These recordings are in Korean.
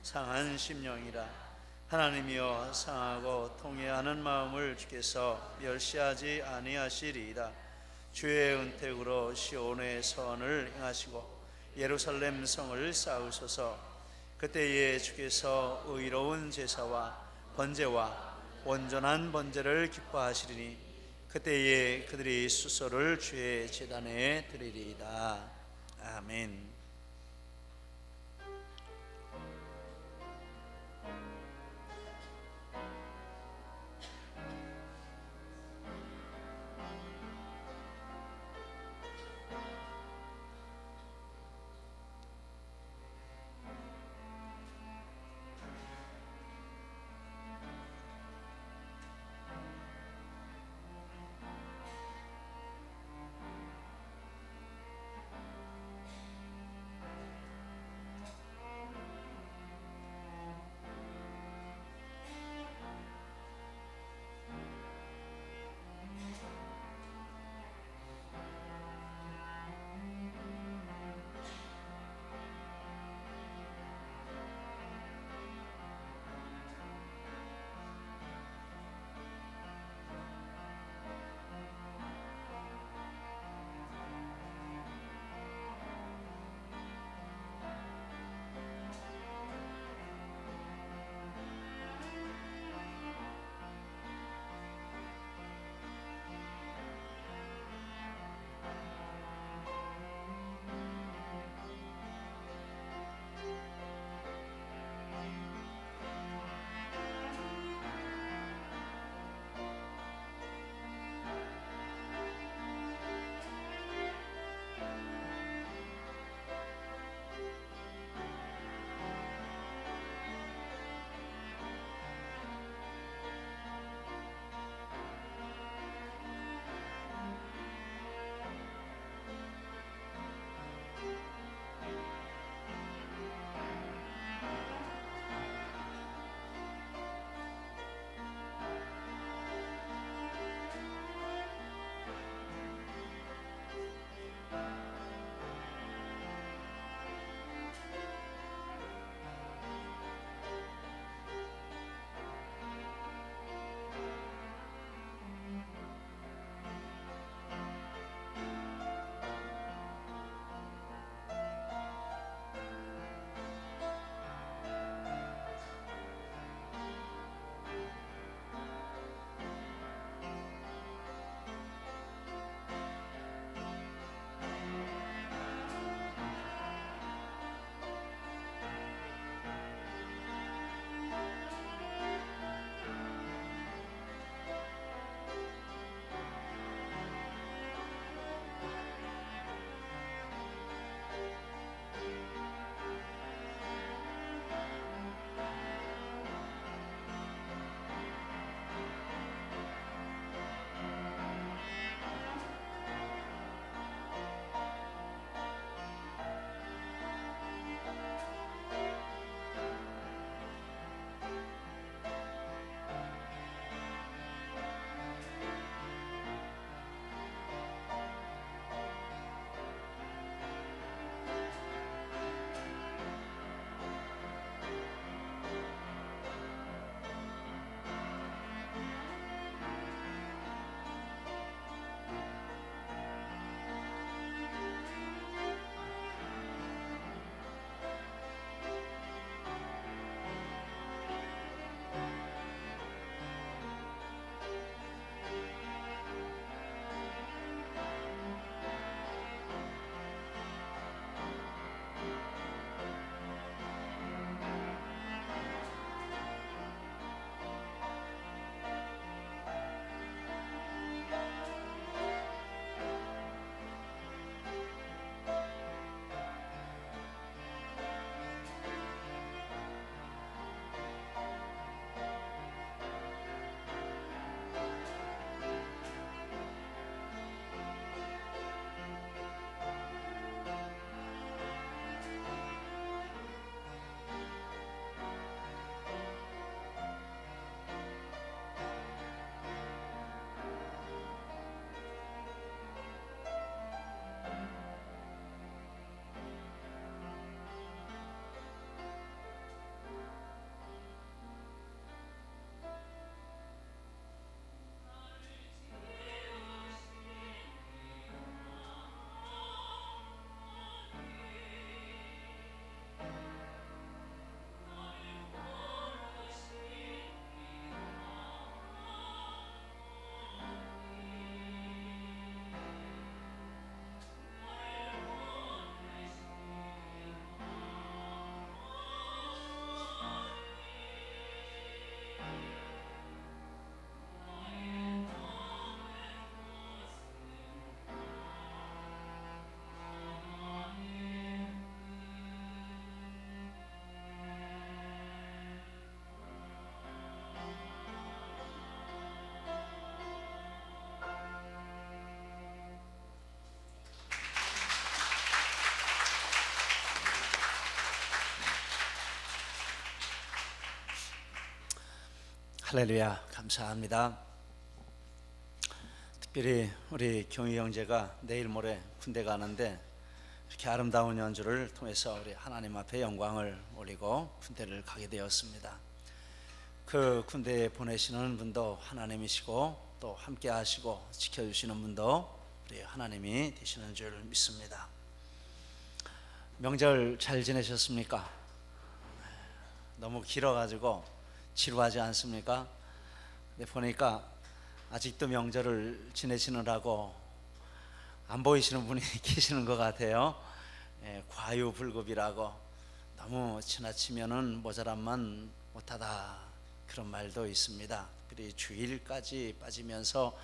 상한 심령이라. 하나님이여 상하고 통회하는 마음을 주께서 멸시하지 아니하시리이다. 주의 은택으로 시온의 선을 행하시고 예루살렘 성을 쌓으소서. 그때에 주께서 의로운 제사와 번제와 온전한 번제를 기뻐하시리니 그때에 그들이 수소를 주의 제단에 드리리이다. 아멘. 할렐루야, 감사합니다. 특별히 우리 경희 형제가 내일 모레 군대 가는데 이렇게 아름다운 연주를 통해서 우리 하나님 앞에 영광을 올리고 군대를 가게 되었습니다. 그 군대에 보내시는 분도 하나님이시고 또 함께 하시고 지켜주시는 분도 우리 하나님이 되시는 줄 믿습니다. 명절 잘 지내셨습니까? 너무 길어가지고 지루하지 않습니까? 근데 보니까 아직도 명절을 지내시느라고 안 보이시는 분이 계시는 것 같아요. 과유불급이라고 너무 지나치면은 모자람만 못하다 그런 말도 있습니다. 그리고 주일까지 빠지면서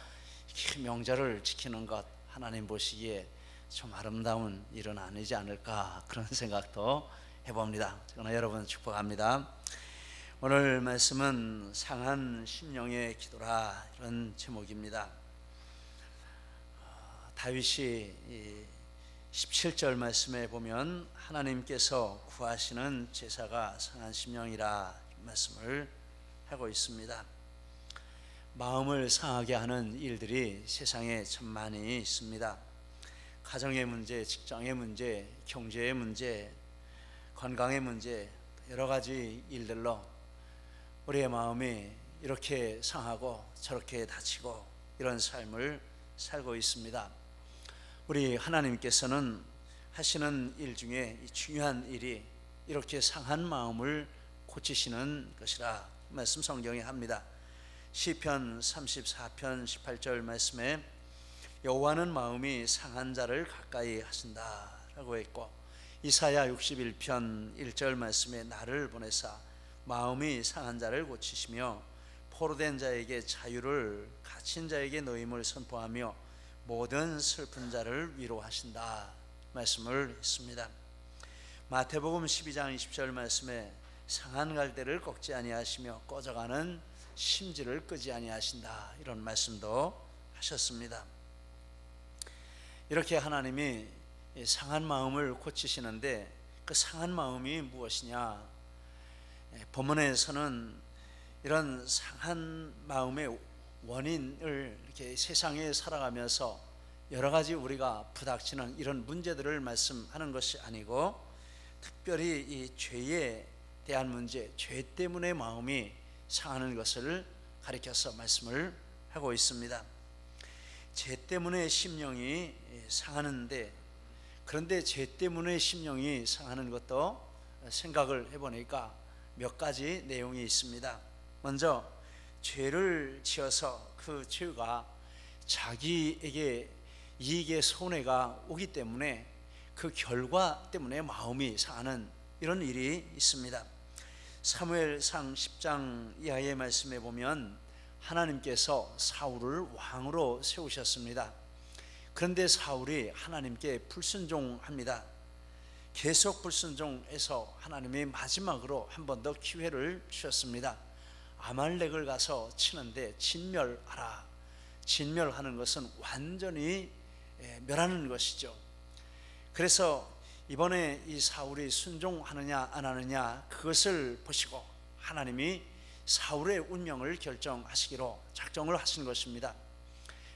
명절을 지키는 것 하나님 보시기에 좀 아름다운 일은 아니지 않을까 그런 생각도 해봅니다. 그러나 여러분 축복합니다. 오늘 말씀은 상한 심령의 기도라 이런 제목입니다. 다윗이 17절 말씀에 보면 하나님께서 구하시는 제사가 상한 심령이라 말씀을 하고 있습니다. 마음을 상하게 하는 일들이 세상에 참 많이 있습니다. 가정의 문제, 직장의 문제, 경제의 문제, 건강의 문제, 여러 가지 일들로 우리의 마음이 이렇게 상하고 저렇게 다치고 이런 삶을 살고 있습니다. 우리 하나님께서는 하시는 일 중에 중요한 일이 이렇게 상한 마음을 고치시는 것이라 말씀 성경에 합니다. 시편 34편 18절 말씀에 여호와는 마음이 상한 자를 가까이 하신다 라고 했고, 이사야 61편 1절 말씀에 나를 보내사 마음이 상한 자를 고치시며 포로된 자에게 자유를, 갇힌 자에게 노임을 선포하며 모든 슬픈 자를 위로하신다 말씀을 했습니다. 마태복음 12장 20절 말씀에 상한 갈대를 꺾지 아니하시며 꺼져가는 심지를 끄지 아니하신다 이런 말씀도 하셨습니다. 이렇게 하나님이 상한 마음을 고치시는데 그 상한 마음이 무엇이냐? 본문에서는 이런 상한 마음의 원인을 이렇게 세상에 살아가면서 여러 가지 우리가 부닥치는 이런 문제들을 말씀하는 것이 아니고, 특별히 이 죄에 대한 문제, 죄 때문에 마음이 상하는 것을 가리켜서 말씀을 하고 있습니다. 죄 때문에 심령이 상하는데, 그런데 죄 때문에 심령이 상하는 것도 생각을 해보니까 몇 가지 내용이 있습니다. 먼저 죄를 지어서 그 죄가 자기에게 이익의 손해가 오기 때문에 그 결과 때문에 마음이 상하는 이런 일이 있습니다. 사무엘상 10장 이하의 말씀에 보면 하나님께서 사울을 왕으로 세우셨습니다. 그런데 사울이 하나님께 불순종합니다. 계속 불순종해서 하나님이 마지막으로 한 번 더 기회를 주셨습니다. 아말렉을 가서 치는데 진멸하라. 진멸하는 것은 완전히 멸하는 것이죠. 그래서 이번에 이 사울이 순종하느냐 안 하느냐 그것을 보시고 하나님이 사울의 운명을 결정하시기로 작정을 하신 것입니다.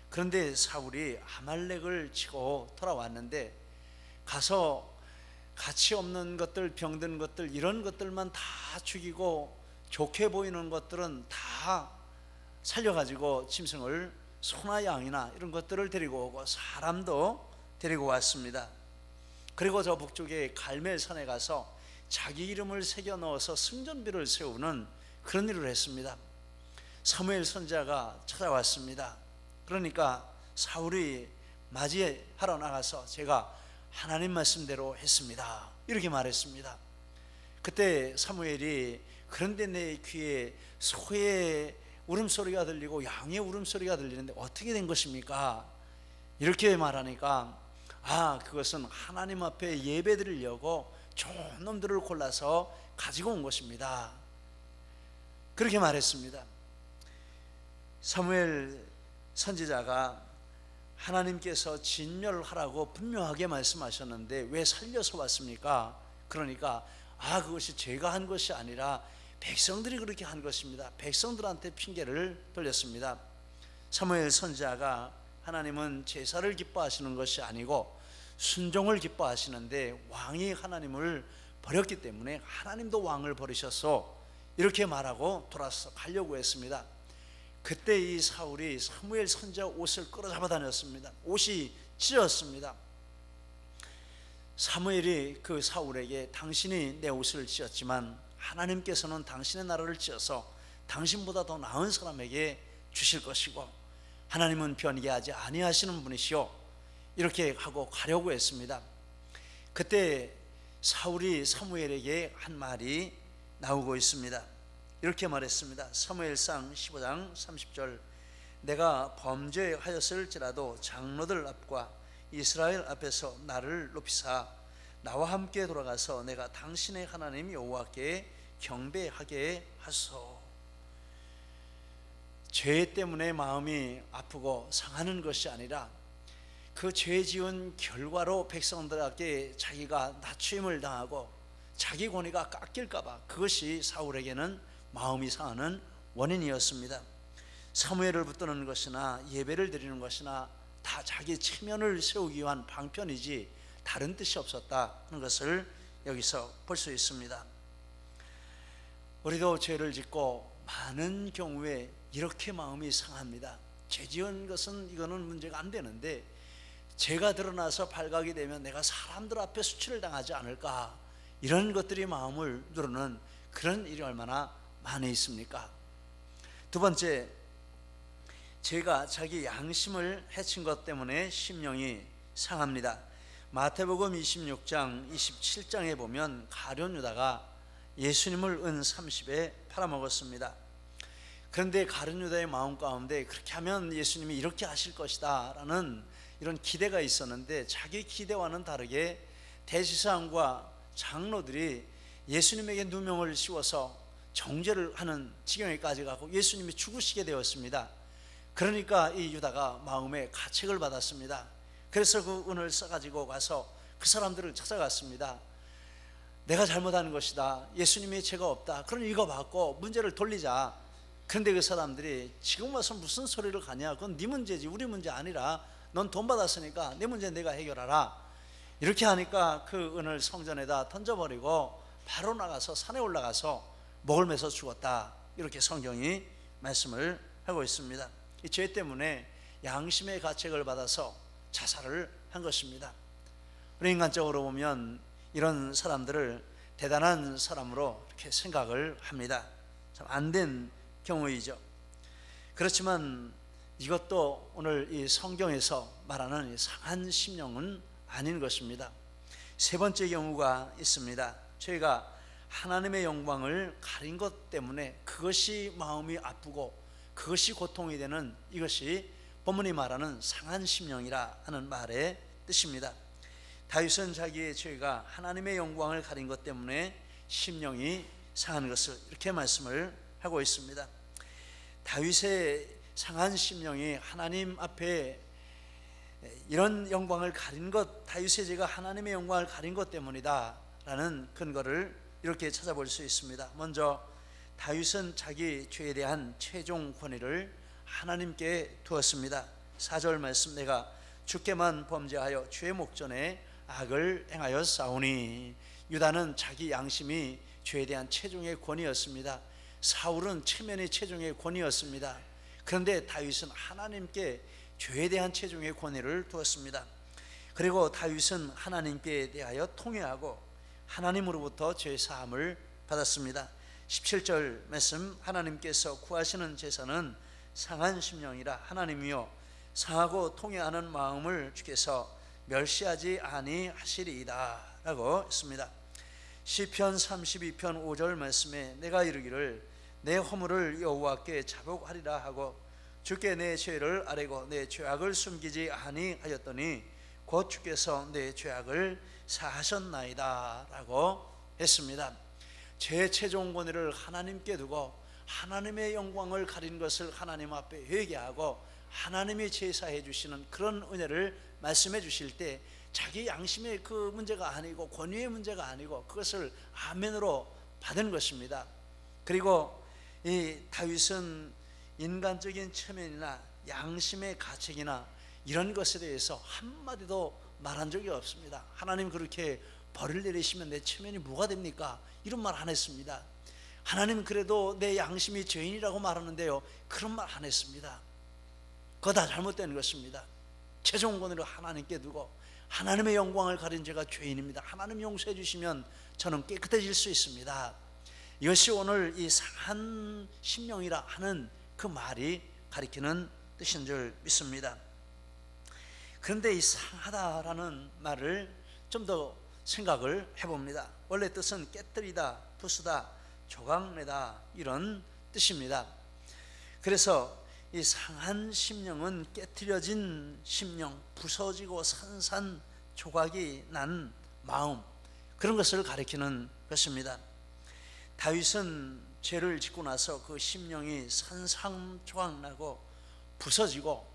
그런데 사울이 아말렉을 치고 돌아왔는데 가서 가치 없는 것들, 병든 것들, 이런 것들만 다 죽이고 좋게 보이는 것들은 다 살려가지고 짐승을, 소나 양이나 이런 것들을 데리고 오고 사람도 데리고 왔습니다. 그리고 저 북쪽의 갈멜산에 가서 자기 이름을 새겨 넣어서 승전비를 세우는 그런 일을 했습니다. 사무엘 선지자가 찾아왔습니다. 그러니까 사울이 맞이하러 나가서 제가 하나님 말씀대로 했습니다 이렇게 말했습니다. 그때 사무엘이 그런데 내 귀에 소의 울음소리가 들리고 양의 울음소리가 들리는데 어떻게 된 것입니까? 이렇게 말하니까 그것은 하나님 앞에 예배 드리려고 좋은 놈들을 골라서 가지고 온 것입니다 그렇게 말했습니다. 사무엘 선지자가 하나님께서 진멸하라고 분명하게 말씀하셨는데 왜 살려서 왔습니까? 그러니까 그것이 제가 한 것이 아니라 백성들이 그렇게 한 것입니다. 백성들한테 핑계를 돌렸습니다. 사무엘 선지자가 하나님은 제사를 기뻐하시는 것이 아니고 순종을 기뻐하시는데 왕이 하나님을 버렸기 때문에 하나님도 왕을 버리셔서 이렇게 말하고 돌아서 가려고 했습니다. 그때 이 사울이 사무엘 선지자 옷을 끌어잡아 다녔습니다. 옷이 찢었습니다. 사무엘이 그 사울에게 당신이 내 옷을 찢었지만 하나님께서는 당신의 나라를 찢어서 당신보다 더 나은 사람에게 주실 것이고 하나님은 변개하지 아니하시는 분이시오, 이렇게 하고 가려고 했습니다. 그때 사울이 사무엘에게 한 말이 나오고 있습니다. 이렇게 말했습니다. 사무엘상 15장 30절, 내가 범죄하였을지라도 장로들 앞과 이스라엘 앞에서 나를 높이사 나와 함께 돌아가서 내가 당신의 하나님 여호와께 경배하게 하소서. 죄 때문에 마음이 아프고 상하는 것이 아니라 그 죄 지은 결과로 백성들에게 자기가 낮춤을 당하고 자기 권위가 깎일까봐 그것이 사울에게는 마음이 상하는 원인이었습니다. 사무엘을 붙드는 것이나 예배를 드리는 것이나 다 자기 체면을 세우기 위한 방편이지 다른 뜻이 없었다는 것을 여기서 볼 수 있습니다. 우리도 죄를 짓고 많은 경우에 이렇게 마음이 상합니다. 죄 지은 것은 이거는 문제가 안 되는데 죄가 드러나서 발각이 되면 내가 사람들 앞에 수치를 당하지 않을까, 이런 것들이 마음을 누르는 그런 일이 얼마나 많이 있습니까? 두 번째, 죄가 자기 양심을 해친 것 때문에 심령이 상합니다. 마태복음 26장 27장에 보면 가룟 유다가 예수님을 은 30에 팔아먹었습니다. 그런데 가룟 유다의 마음 가운데 그렇게 하면 예수님이 이렇게 하실 것이다 라는 이런 기대가 있었는데 자기 기대와는 다르게 대제사장과 장로들이 예수님에게 누명을 씌워서 정죄를 하는 지경에까지 가고 예수님이 죽으시게 되었습니다. 그러니까 이 유다가 마음에 가책을 받았습니다. 그래서 그 은을 써가지고 가서 그 사람들을 찾아갔습니다. 내가 잘못한 것이다, 예수님이 죄가 없다, 그런 읽어봤고 문제를 돌리자. 그런데 그 사람들이 지금 와서 무슨 소리를 가냐, 그건 네 문제지 우리 문제 아니라 넌 돈 받았으니까 내 문제 내가 해결하라. 이렇게 하니까 그 은을 성전에다 던져버리고 바로 나가서 산에 올라가서 목을 매서 죽었다, 이렇게 성경이 말씀을 하고 있습니다. 이 죄 때문에 양심의 가책을 받아서 자살을 한 것입니다. 우리 인간적으로 보면 이런 사람들을 대단한 사람으로 이렇게 생각을 합니다. 참 안 된 경우이죠. 그렇지만 이것도 오늘 이 성경에서 말하는 상한 심령은 아닌 것입니다. 세 번째 경우가 있습니다. 저희가 하나님의 영광을 가린 것 때문에 그것이 마음이 아프고 그것이 고통이 되는, 이것이 본문이 말하는 상한 심령이라 하는 말의 뜻입니다. 다윗은 자기의 죄가 하나님의 영광을 가린 것 때문에 심령이 상한 것을 이렇게 말씀을 하고 있습니다. 다윗의 상한 심령이 하나님 앞에 이런 영광을 가린 것, 다윗의 죄가 하나님의 영광을 가린 것 때문이다 라는 근거를 이렇게 찾아볼 수 있습니다. 먼저 다윗은 자기 죄에 대한 최종 권위를 하나님께 두었습니다. 4절 말씀, 내가 주께만 범죄하여 주의 목전에 악을 행하여 싸우니. 유다는 자기 양심이 죄에 대한 최종의 권위였습니다. 사울은 체면의 최종의 권위였습니다. 그런데 다윗은 하나님께 죄에 대한 최종의 권위를 두었습니다. 그리고 다윗은 하나님께 대하여 통회하고 하나님으로부터 죄 사함을 받았습니다. 17절 말씀, 하나님께서 구하시는 제사는 상한 심령이라. 하나님이여 상하고 통회하는 마음을 주께서 멸시하지 아니하시리이다 라고 했습니다. 시편 32편 5절 말씀에 내가 이르기를 내 허물을 여호와께 자복하리라 하고 주께 내 죄를 아뢰고 내 죄악을 숨기지 아니하였더니 곧 주께서 내 죄악을 사하셨나이다 라고 했습니다. 죄의 최종 권위를 하나님께 두고 하나님의 영광을 가린 것을 하나님 앞에 회개하고 하나님이 제사해 주시는 그런 은혜를 말씀해 주실 때 자기 양심의 그 문제가 아니고 권위의 문제가 아니고 그것을 아멘으로 받은 것입니다. 그리고 이 다윗은 인간적인 체면이나 양심의 가책이나 이런 것에 대해서 한마디도 말한 적이 없습니다. 하나님 그렇게 벌을 내리시면 내 체면이 뭐가 됩니까? 이런 말 안 했습니다. 하나님 그래도 내 양심이 죄인이라고 말하는데요, 그런 말 안 했습니다. 그거 다 잘못된 것입니다. 최종 권위를 하나님께 두고 하나님의 영광을 가린 죄가 죄인입니다. 하나님 용서해 주시면 저는 깨끗해질 수 있습니다. 이것이 오늘 이 상한 심령이라 하는 그 말이 가리키는 뜻인 줄 믿습니다. 그런데 이 상하다라는 말을 좀 더 생각을 해봅니다. 원래 뜻은 깨뜨리다, 부수다, 조각내다 이런 뜻입니다. 그래서 이 상한 심령은 깨트려진 심령, 부서지고 산산조각이 난 마음, 그런 것을 가리키는 것입니다. 다윗은 죄를 짓고 나서 그 심령이 산산조각나고 부서지고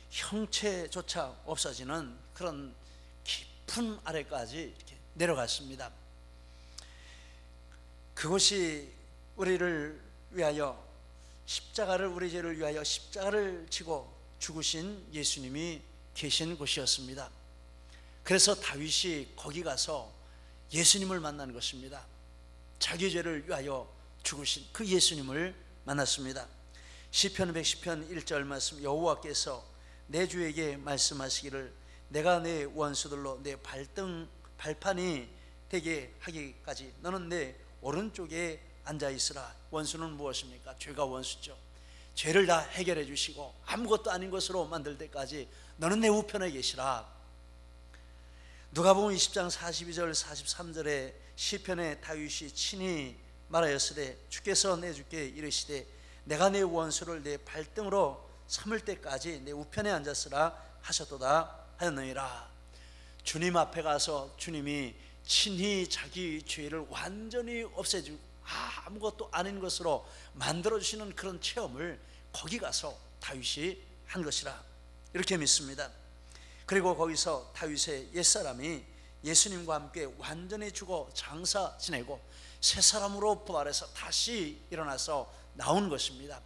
형체조차 없어지는 그런 깊은 아래까지 이렇게 내려갔습니다. 그것이 우리를 위하여 십자가를, 우리 죄를 위하여 십자가를 지고 죽으신 예수님이 계신 곳이었습니다. 그래서 다윗이 거기 가서 예수님을 만난 것입니다. 자기 죄를 위하여 죽으신 그 예수님을 만났습니다. 시편 110편 1절 말씀, 여호와께서 내 주에게 말씀하시기를 내가 내 원수들로 내 발판이 되게 하기까지 너는 내 오른쪽에 앉아있으라. 원수는 무엇입니까? 죄가 원수죠. 죄를 다 해결해 주시고 아무것도 아닌 것으로 만들 때까지 너는 내 우편에 계시라. 누가복음 20장 42절 43절에 시편에 다윗이 친히 말하였으되 주께서 내 주께 이르시되 내가 내 원수를 내 발등으로 삼을 때까지 내 우편에 앉았으라 하셨도다 하였느니라. 주님 앞에 가서 주님이 친히 자기 죄를 완전히 없애주고 아무것도 아닌 것으로 만들어주시는 그런 체험을 거기 가서 다윗이 한 것이라 이렇게 믿습니다. 그리고 거기서 다윗의 옛사람이 예수님과 함께 완전히 죽어 장사 지내고 새 사람으로 부활해서 다시 일어나서 나온 것입니다.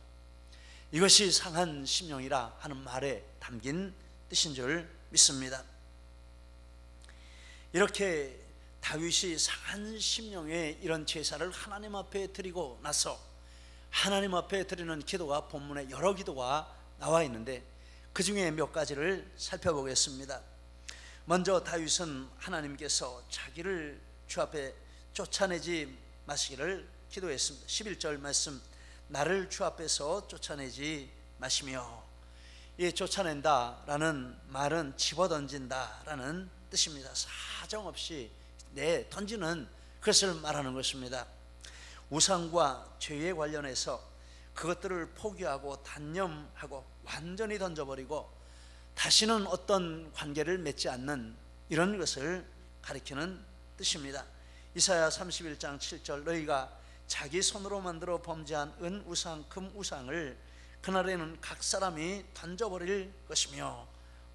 이것이 상한 심령이라 하는 말에 담긴 뜻인 줄 믿습니다. 이렇게 다윗이 상한 심령의 이런 제사를 하나님 앞에 드리고 나서 하나님 앞에 드리는 기도가 본문에 여러 기도가 나와 있는데 그 중에 몇 가지를 살펴보겠습니다. 먼저 다윗은 하나님께서 자기를 주 앞에 쫓아내지 마시기를 기도했습니다. 11절 말씀, 나를 주 앞에서 쫓아내지 마시며, 이 쫓아낸다라는 말은 집어던진다라는 뜻입니다. 사정없이 던지는 그것을 말하는 것입니다. 우상과 죄에 관련해서 그것들을 포기하고 단념하고 완전히 던져버리고 다시는 어떤 관계를 맺지 않는 이런 것을 가리키는 뜻입니다. 이사야 31장 7절, 너희가 자기 손으로 만들어 범죄한 은 우상, 금 우상을 그날에는 각 사람이 던져버릴 것이며,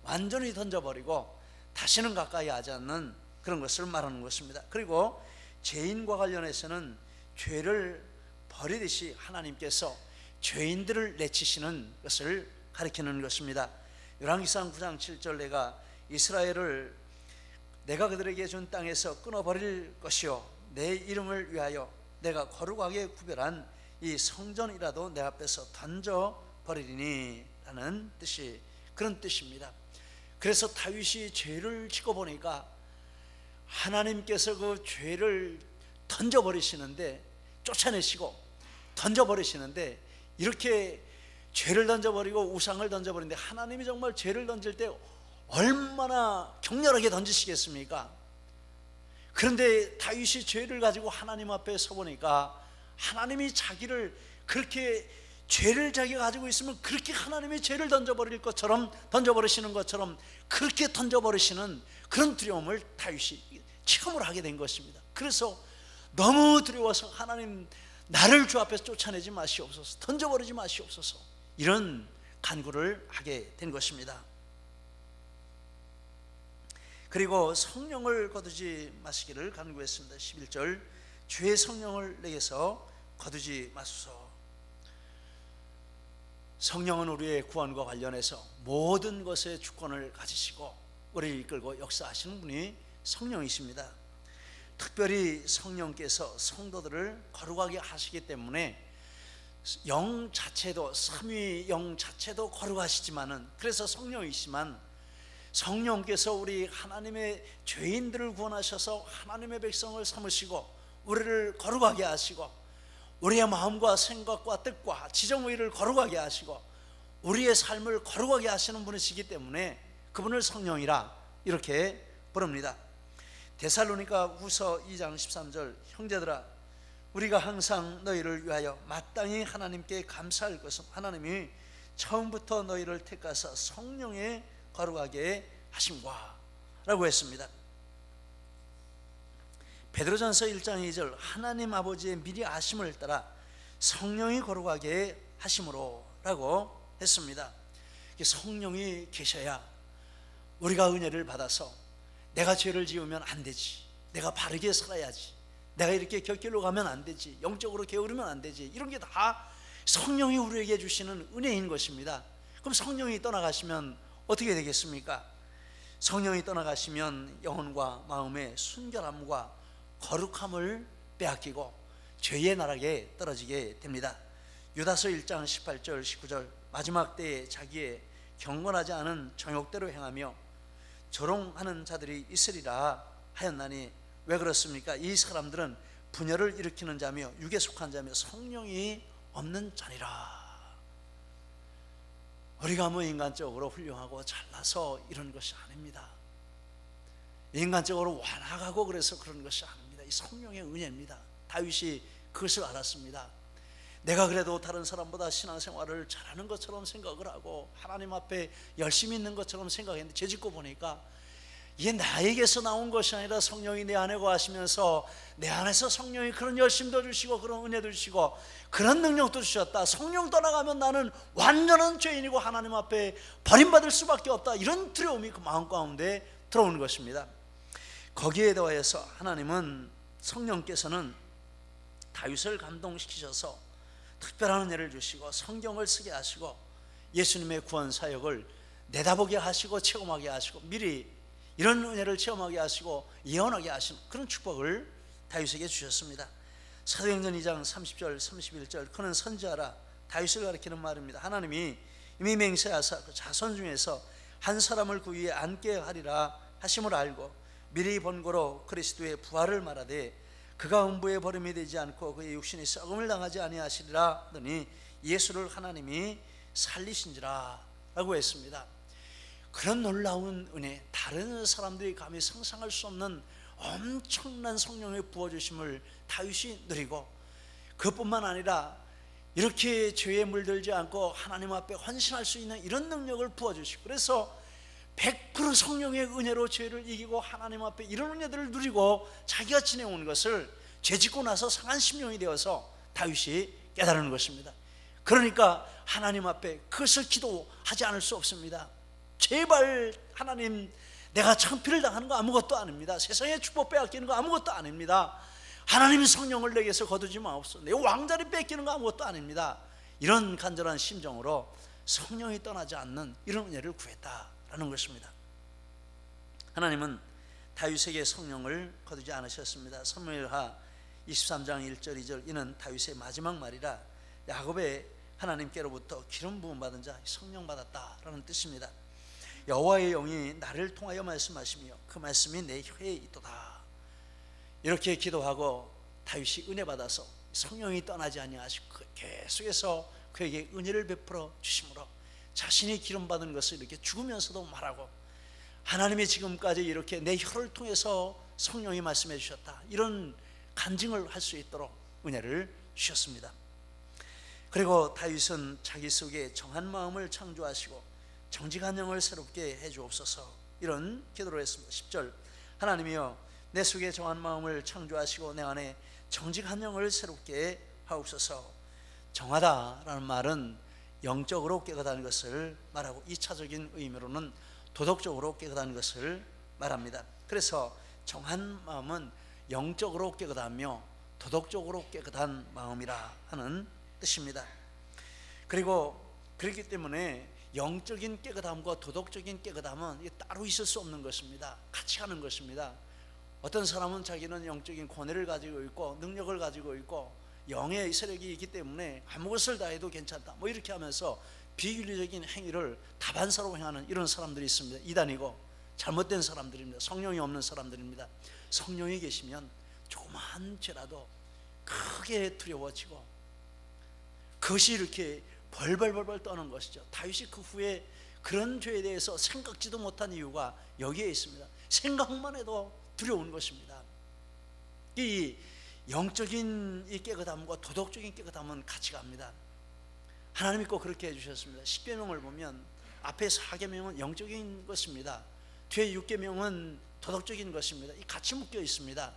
완전히 던져버리고 다시는 가까이 하지 않는 그런 것을 말하는 것입니다. 그리고 죄인과 관련해서는 죄를 버리듯이 하나님께서 죄인들을 내치시는 것을 가리키는 것입니다. 열왕기상 9장 7절, 내가 이스라엘을 내가 그들에게 준 땅에서 끊어버릴 것이요 내 이름을 위하여 내가 거룩하게 구별한 이 성전이라도 내 앞에서 던져버리리니 라는 뜻이 그런 뜻입니다. 그래서 다윗이 죄를 짓고 보니까 하나님께서 그 죄를 던져버리시는데, 쫓아내시고 던져버리시는데, 이렇게 죄를 던져버리고 우상을 던져버리는데 하나님이 정말 죄를 던질 때 얼마나 격렬하게 던지시겠습니까? 그런데 다윗이 죄를 가지고 하나님 앞에 서보니까 하나님이 자기를 그렇게, 죄를 자기가 가지고 있으면 그렇게 하나님이 죄를 던져버릴 것처럼, 던져버리시는 것처럼 그렇게 던져버리시는 그런 두려움을 다윗이 체험을 하게 된 것입니다. 그래서 너무 두려워서 하나님, 나를 주 앞에서 쫓아내지 마시옵소서, 던져버리지 마시옵소서, 이런 간구를 하게 된 것입니다. 그리고 성령을 거두지 마시기를 간구했습니다. 11절, 주의 성령을 내게서 거두지 마소서. 성령은 우리의 구원과 관련해서 모든 것의 주권을 가지시고 우리를 이끌고 역사하시는 분이 성령이십니다. 특별히 성령께서 성도들을 거룩하게 하시기 때문에 영 자체도, 삼위 영 자체도 거룩하시지만은, 그래서 성령이시지만 성령께서 우리 하나님의 죄인들을 구원하셔서 하나님의 백성을 삼으시고 우리를 거룩하게 하시고 우리의 마음과 생각과 뜻과 지정의를 거룩하게 하시고 우리의 삶을 거룩하게 하시는 분이시기 때문에 그분을 성령이라 이렇게 부릅니다. 데살로니가 후서 2장 13절, 형제들아 우리가 항상 너희를 위하여 마땅히 하나님께 감사할 것은 하나님이 처음부터 너희를 택하사 성령에 거룩하게 하심과 라고 했습니다. 베드로전서 1장 2절, 하나님 아버지의 미리 아심을 따라 성령이 거룩하게 하심으로 라고 했습니다. 성령이 계셔야 우리가 은혜를 받아서 내가 죄를 지으면 안 되지, 내가 바르게 살아야지, 내가 이렇게 곁길로 가면 안 되지, 영적으로 게으르면 안 되지, 이런 게 다 성령이 우리에게 주시는 은혜인 것입니다. 그럼 성령이 떠나가시면 어떻게 되겠습니까? 성령이 떠나가시면 영혼과 마음의 순결함과 거룩함을 빼앗기고 죄의 나락에 떨어지게 됩니다. 유다서 1장 18절 19절, 마지막 때에 자기의 경건하지 않은 정욕대로 행하며 조롱하는 자들이 있으리라 하였나니, 왜 그렇습니까? 이 사람들은 분열을 일으키는 자며 육에 속한 자며 성령이 없는 자니라. 우리가 뭐 인간적으로 훌륭하고 잘나서 이런 것이 아닙니다. 인간적으로 완악하고 그래서 그런 것이 아닙니다. 이 성령의 은혜입니다. 다윗이 그것을 알았습니다. 내가 그래도 다른 사람보다 신앙생활을 잘하는 것처럼 생각을 하고 하나님 앞에 열심히 있는 것처럼 생각했는데 죄짓고 보니까 이게 나에게서 나온 것이 아니라 성령이 내 안에 거하시면서 내 안에서 성령이 그런 열심도 주시고 그런 은혜도 주시고 그런 능력도 주셨다. 성령 떠나가면 나는 완전한 죄인이고 하나님 앞에 버림받을 수밖에 없다. 이런 두려움이 그 마음 가운데 들어오는 것입니다. 거기에 더해서 하나님은, 성령께서는 다윗을 감동시키셔서 특별한 은혜를 주시고 성경을 쓰게 하시고 예수님의 구원 사역을 내다보게 하시고 체험하게 하시고 미리 이런 은혜를 체험하게 하시고 예언하게 하시는 그런 축복을 다윗에게 주셨습니다. 사도행전 2장 30절 31절, 그는 선지자라, 다윗을 가리키는 말입니다. 하나님이 이미 맹세하사 그 자손 중에서 한 사람을 그 위에 앉게 하리라 하심을 알고 미리 본고로 그리스도의 부활을 말하되 그가 음부에 버림이 되지 않고 그의 육신이 썩음을 당하지 아니하시리라 하더니 예수를 하나님이 살리신지라 라고 했습니다. 그런 놀라운 은혜, 다른 사람들이 감히 상상할 수 없는 엄청난 성령의 부어주심을 다윗이 누리고, 그것뿐만 아니라 이렇게 죄에 물들지 않고 하나님 앞에 헌신할 수 있는 이런 능력을 부어주시고, 그래서 100% 성령의 은혜로 죄를 이기고 하나님 앞에 이런 은혜들을 누리고 자기가 지내온 것을 죄짓고 나서 상한 심령이 되어서 다윗이 깨달은 것입니다. 그러니까 하나님 앞에 그것을 기도하지 않을 수 없습니다. 제발 하나님, 내가 창피를 당하는 거 아무것도 아닙니다. 세상의 축복 빼앗기는 거 아무것도 아닙니다. 하나님 성령을 내게서 거두지 마옵소서. 내 왕자리 뺏기는 거 아무것도 아닙니다. 이런 간절한 심정으로 성령이 떠나지 않는 이런 은혜를 구했다라는 것입니다. 하나님은 다윗에게 성령을 거두지 않으셨습니다. 사무엘하 23장 1절 2절, 이는 다윗의 마지막 말이라 야곱의 하나님께로부터 기름 부음 받은 자 성령 받았다라는 뜻입니다. 여호와의 영이 나를 통하여 말씀하시며 그 말씀이 내 혀에 있도다. 이렇게 기도하고 다윗이 은혜 받아서 성령이 떠나지 아니하시고 계속해서 그에게 은혜를 베풀어 주심으로 자신이 기름 받은 것을 이렇게 죽으면서도 말하고, 하나님이 지금까지 이렇게 내 혀를 통해서 성령이 말씀해 주셨다, 이런 간증을 할 수 있도록 은혜를 주셨습니다. 그리고 다윗은 자기 속에 정한 마음을 창조하시고 정직한 영을 새롭게 해 주옵소서, 이런 기도를 했습니다. 10절, 하나님이여 내 속에 정한 마음을 창조하시고 내 안에 정직한 영을 새롭게 하옵소서. 정하다라는 말은 영적으로 깨끗한 것을 말하고 2차적인 의미로는 도덕적으로 깨끗한 것을 말합니다. 그래서 정한 마음은 영적으로 깨끗하며 도덕적으로 깨끗한 마음이라 하는 뜻입니다. 그리고 그렇기 때문에 영적인 깨끗함과 도덕적인 깨끗함은 따로 있을 수 없는 것입니다. 같이 가는 것입니다. 어떤 사람은 자기는 영적인 권위를 가지고 있고 능력을 가지고 있고 영의 세력이 있기 때문에 아무것을 다 해도 괜찮다 뭐 이렇게 하면서 비윤리적인 행위를 다반사로 행하는 이런 사람들이 있습니다. 이단이고 잘못된 사람들입니다. 성령이 없는 사람들입니다. 성령이 계시면 조그마한 죄라도 크게 두려워지고 그것이 이렇게 벌벌벌벌 떠는 것이죠. 다윗이 그 후에 그런 죄에 대해서 생각지도 못한 이유가 여기에 있습니다. 생각만 해도 두려운 것입니다. 이 영적인 이 깨끗함과 도덕적인 깨끗함은 같이 갑니다. 하나님이 꼭 그렇게 해주셨습니다. 10계명을 보면 앞에 4계명은 영적인 것입니다. 뒤에 6계명은 도덕적인 것입니다. 이 같이 묶여 있습니다.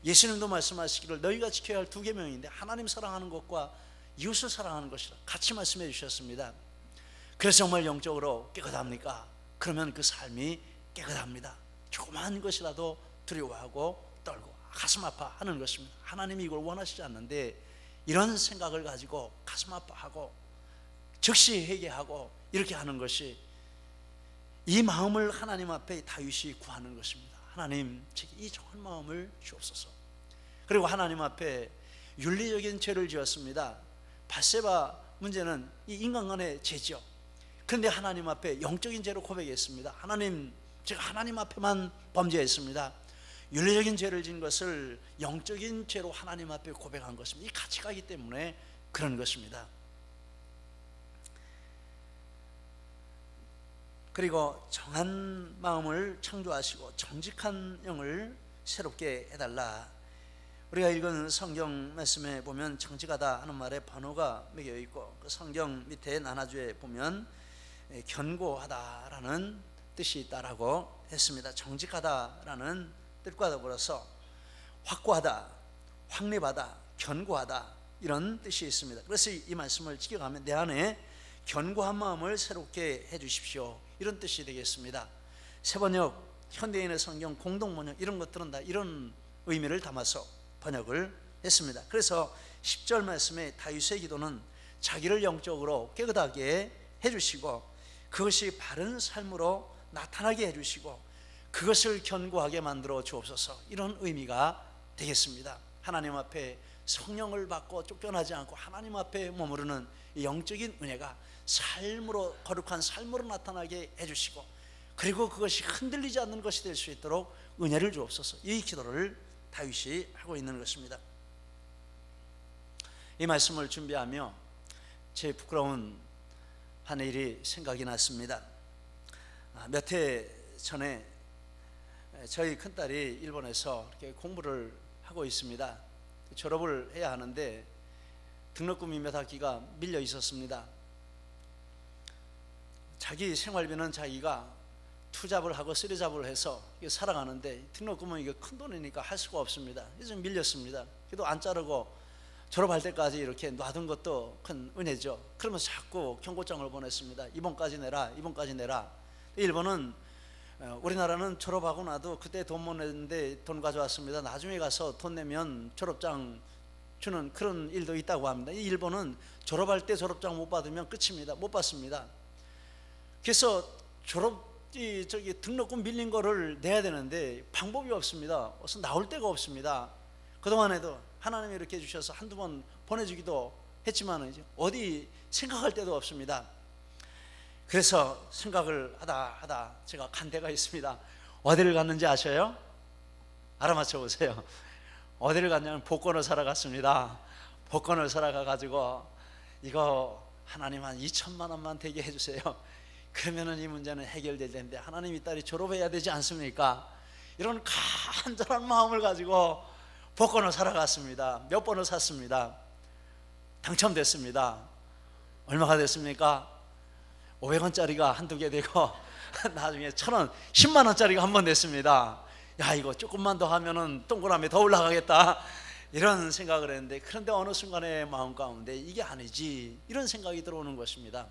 예수님도 말씀하시기를 너희가 지켜야 할 2계명인데 하나님 사랑하는 것과 이웃을 사랑하는 것이라 같이 말씀해 주셨습니다. 그래서 정말 영적으로 깨끗합니까? 그러면 그 삶이 깨끗합니다. 조그마한 것이라도 두려워하고 떨고 가슴 아파하는 것입니다. 하나님이 이걸 원하시지 않는데 이런 생각을 가지고 가슴 아파하고 즉시 회개하고 이렇게 하는 것이 이 마음을 하나님 앞에 다윗이 구하는 것입니다. 하나님 제게 이 좋은 마음을 주옵소서. 그리고 하나님 앞에 윤리적인 죄를 지었습니다. 밧세바 문제는 이 인간간의 죄죠. 그런데 하나님 앞에 영적인 죄로 고백했습니다. 하나님 제가 하나님 앞에만 범죄했습니다. 윤리적인 죄를 지은 것을 영적인 죄로 하나님 앞에 고백한 것입니다. 이 같이 가기 때문에 그런 것입니다. 그리고 정한 마음을 창조하시고 정직한 영을 새롭게 해달라. 우리가 읽은 성경 말씀에 보면 정직하다 하는 말에 번호가 매겨 있고 그 성경 밑에 나눠주에 보면 견고하다라는 뜻이 있다라고 했습니다. 정직하다라는 뜻과 더불어서 확고하다, 확립하다, 견고하다 이런 뜻이 있습니다. 그래서 이 말씀을 지켜가면 내 안에 견고한 마음을 새롭게 해주십시오 이런 뜻이 되겠습니다. 새번역, 현대인의 성경, 공동번역 이런 것들은 다 이런 의미를 담아서 번역을 했습니다. 그래서 10절 말씀에 다윗의 기도는 자기를 영적으로 깨끗하게 해주시고 그것이 바른 삶으로 나타나게 해주시고 그것을 견고하게 만들어 주옵소서 이런 의미가 되겠습니다. 하나님 앞에 성령을 받고 쫓겨나지 않고 하나님 앞에 머무르는 영적인 은혜가 삶으로 거룩한 삶으로 나타나게 해주시고 그리고 그것이 흔들리지 않는 것이 될 수 있도록 은혜를 주옵소서 이 기도를 다윗이 하고 있는 것입니다. 이 말씀을 준비하며 제 부끄러운 한 일이 생각이 났습니다. 몇 해 전에 저희 큰딸이 일본에서 이렇게 공부를 하고 있습니다. 졸업을 해야 하는데 등록금이 몇 학기가 밀려 있었습니다. 자기 생활비는 자기가 투잡을 하고 쓰리잡을 해서 살아가는데 등록금은 이게 큰 돈이니까 할 수가 없습니다. 그래서 밀렸습니다. 그래도 안 자르고 졸업할 때까지 이렇게 놔둔 것도 큰 은혜죠. 그러면서 자꾸 경고장을 보냈습니다. 이번까지 내라, 이번까지 내라. 일본은 우리나라는 졸업하고 나도 그때 돈 못 냈는데 돈 가져왔습니다. 나중에 가서 돈 내면 졸업장 주는 그런 일도 있다고 합니다. 이 일본은 졸업할 때 졸업장 못 받으면 끝입니다. 못 받습니다. 그래서 등록금 밀린 거를 내야 되는데 방법이 없습니다. 어서 나올 데가 없습니다. 그동안에도 하나님이 이렇게 해주셔서 한두 번 보내주기도 했지만 이제 어디 생각할 데도 없습니다. 그래서 생각을 하다 제가 간 데가 있습니다. 어디를 갔는지 아셔요? 알아맞혀 보세요. 어디를 갔냐면 복권을 사러 갔습니다. 복권을 사러 가가지고 이거 하나님 한 2천만 원만 되게 해주세요. 그러면은 이 문제는 해결될 텐데 하나님 이 딸이 졸업해야 되지 않습니까? 이런 간절한 마음을 가지고 복권을 사러 갔습니다. 몇 번을 샀습니다. 당첨됐습니다. 얼마가 됐습니까? 500원짜리가 한두 개 되고 나중에 1,000원, 10만 원짜리가 한 번 됐습니다. 야, 이거 조금만 더 하면은 동그라미 더 올라가겠다 이런 생각을 했는데 그런데 어느 순간에 마음 가운데 이게 아니지 이런 생각이 들어오는 것입니다.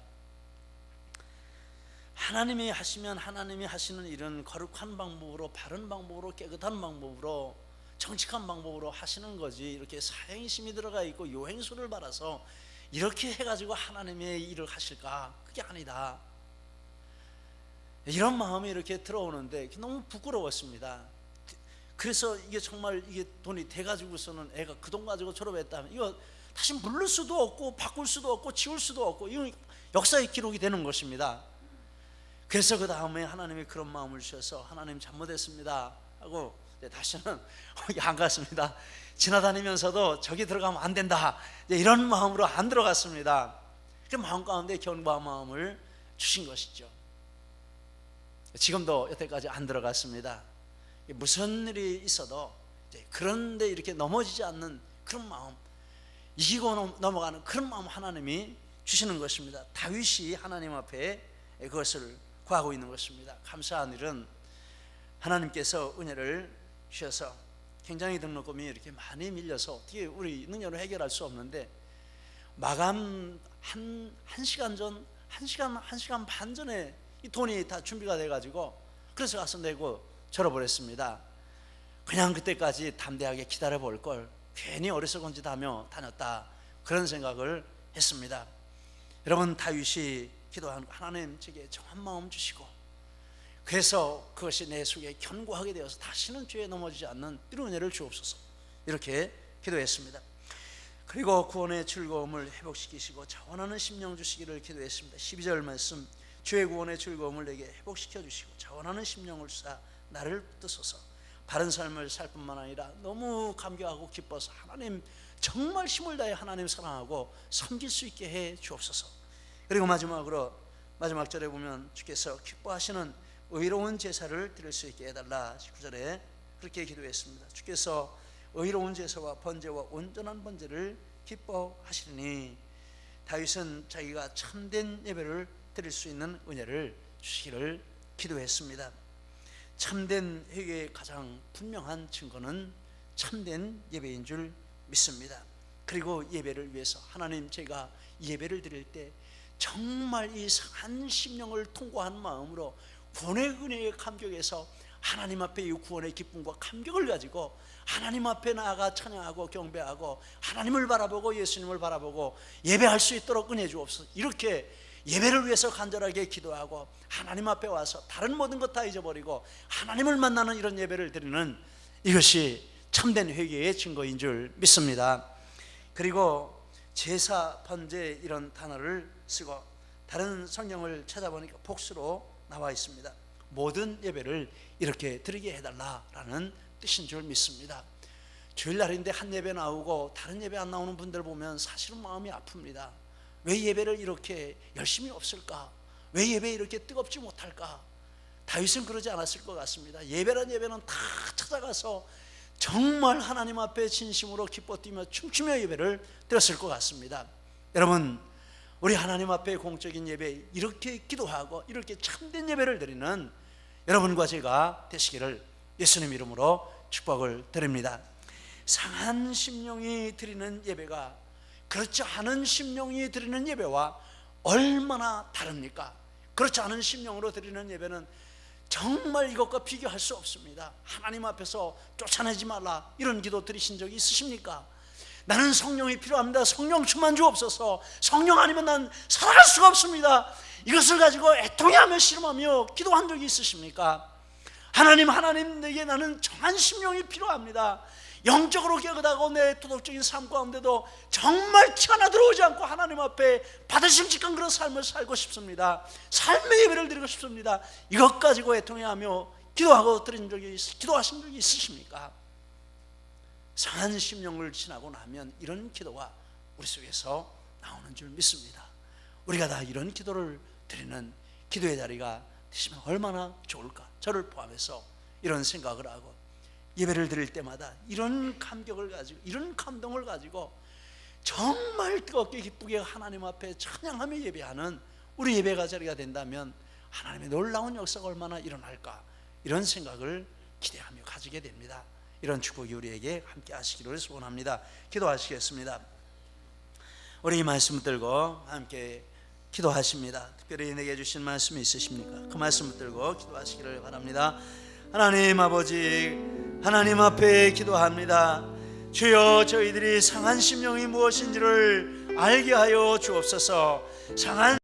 하나님이 하시면 하나님이 하시는 일은 거룩한 방법으로 바른 방법으로 깨끗한 방법으로 정직한 방법으로 하시는 거지, 이렇게 사행심이 들어가 있고 요행수를 받아서 이렇게 해가지고 하나님의 일을 하실까? 그게 아니다. 이런 마음이 이렇게 들어오는데 너무 부끄러웠습니다. 그래서 이게 정말 이게 돈이 돼가지고서는 애가 그 돈 가지고 졸업했다면 이거 다시 물을 수도 없고 바꿀 수도 없고 지울 수도 없고 이건 역사의 기록이 되는 것입니다. 그래서 그 다음에 하나님이 그런 마음을 주셔서 하나님 잘못했습니다 하고 다시는 안 갔습니다. 지나다니면서도 저기 들어가면 안 된다 이런 마음으로 안 들어갔습니다. 그 마음 가운데 견고한 마음을 주신 것이죠. 지금도 여태까지 안 들어갔습니다. 무슨 일이 있어도 그런데 이렇게 넘어지지 않는 그런 마음, 이기고 넘어가는 그런 마음 하나님이 주시는 것입니다. 다윗이 하나님 앞에 그것을 구하고 있는 것입니다. 감사한 일은 하나님께서 은혜를 주셔서 굉장히 등록금이 이렇게 많이 밀려서 어떻게 우리 능력으로 해결할 수 없는데 마감 한 시간 전, 한 시간 반 전에 이 돈이 다 준비가 돼가지고 그래서 가서 내고 졸업을했습니다. 그냥 그때까지 담대하게 기다려 볼 걸 괜히 어리석은 짓 하며 다녔다, 그런 생각을 했습니다. 여러분, 다윗이 기도한 하나님 제게 정한 마음 주시고 그래서 그것이 내 속에 견고하게 되어서 다시는 죄에 넘어지지 않는 이런 은혜를 주옵소서, 이렇게 기도했습니다. 그리고 구원의 즐거움을 회복시키시고 자원하는 심령 주시기를 기도했습니다. 12절 말씀, 주의 구원의 즐거움을 내게 회복시켜 주시고 자원하는 심령을 주사 나를 붙드소서. 바른 삶을 살 뿐만 아니라 너무 감격하고 기뻐서 하나님 정말 힘을 다해 하나님 사랑하고 섬길 수 있게 해 주옵소서. 그리고 마지막으로 마지막 절에 보면 주께서 기뻐하시는 의로운 제사를 드릴 수 있게 해달라. 19절에 그렇게 기도했습니다. 주께서 의로운 제사와 번제와 온전한 번제를 기뻐하시니 다윗은 자기가 참된 예배를 드릴 수 있는 은혜를 주시기를 기도했습니다. 참된 회개의 가장 분명한 증거는 참된 예배인 줄 믿습니다. 그리고 예배를 위해서 하나님 제가 예배를 드릴 때 정말 이 상한 심령을 통과한 마음으로 구원의 은혜의 감격에서 하나님 앞에 이 구원의 기쁨과 감격을 가지고 하나님 앞에 나아가 찬양하고 경배하고 하나님을 바라보고 예수님을 바라보고 예배할 수 있도록 은혜 주옵소서. 이렇게 예배를 위해서 간절하게 기도하고 하나님 앞에 와서 다른 모든 것 다 잊어버리고 하나님을 만나는 이런 예배를 드리는 이것이 참된 회개의 증거인 줄 믿습니다. 그리고 제사, 번제 이런 단어를 쓰고 다른 성경을 찾아보니까 복수로 나와 있습니다. 모든 예배를 이렇게 드리게 해달라라는 뜻인 줄 믿습니다. 주일날인데 한 예배 나오고 다른 예배 안 나오는 분들 보면 사실은 마음이 아픕니다. 왜 예배를 이렇게 열심히 없을까? 왜 예배에 이렇게 뜨겁지 못할까? 다윗은 그러지 않았을 것 같습니다. 예배란 예배는 다 찾아가서 정말 하나님 앞에 진심으로 기뻐 뛰며 춤추며 예배를 드렸을 것 같습니다. 여러분, 우리 하나님 앞에 공적인 예배 이렇게 기도하고 이렇게 참된 예배를 드리는 여러분과 제가 되시기를 예수님 이름으로 축복을 드립니다. 상한 심령이 드리는 예배가 그렇지 않은 심령이 드리는 예배와 얼마나 다릅니까? 그렇지 않은 심령으로 드리는 예배는 정말 이것과 비교할 수 없습니다. 하나님 앞에서 쫓아내지 말라 이런 기도 드리신 적이 있으십니까? 나는 성령이 필요합니다. 성령 충만 주옵소서. 성령 아니면 난 살아갈 수가 없습니다. 이것을 가지고 애통해하며 씨름하며 기도한 적이 있으십니까? 하나님 내게 나는 정한 심령이 필요합니다. 영적으로 깨끗하고 내 도덕적인 삶 가운데도 정말 티 하나 들어오지 않고 하나님 앞에 받으심직한 그런 삶을 살고 싶습니다. 삶의 예배를 드리고 싶습니다. 이것 가지고 애통해하며 기도하신 적이 있으십니까? 상한 심령을 지나고 나면 이런 기도가 우리 속에서 나오는 줄 믿습니다. 우리가 다 이런 기도를 드리는 기도의 자리가 되시면 얼마나 좋을까. 저를 포함해서 이런 생각을 하고 예배를 드릴 때마다 이런 감격을 가지고 이런 감동을 가지고 정말 뜨겁게 기쁘게 하나님 앞에 찬양하며 예배하는 우리 예배가 자리가 된다면 하나님의 놀라운 역사가 얼마나 일어날까, 이런 생각을 기대하며 가지게 됩니다. 이런 축복이 우리에게 함께 하시기를 소원합니다. 기도하시겠습니다. 우리 이 말씀 들고 함께 기도하십니다. 특별히 내게 주신 말씀이 있으십니까? 그 말씀 들고 기도하시기를 바랍니다. 하나님 아버지, 하나님 앞에 기도합니다. 주여, 저희들이 상한 심령이 무엇인지를 알게 하여 주옵소서. 상한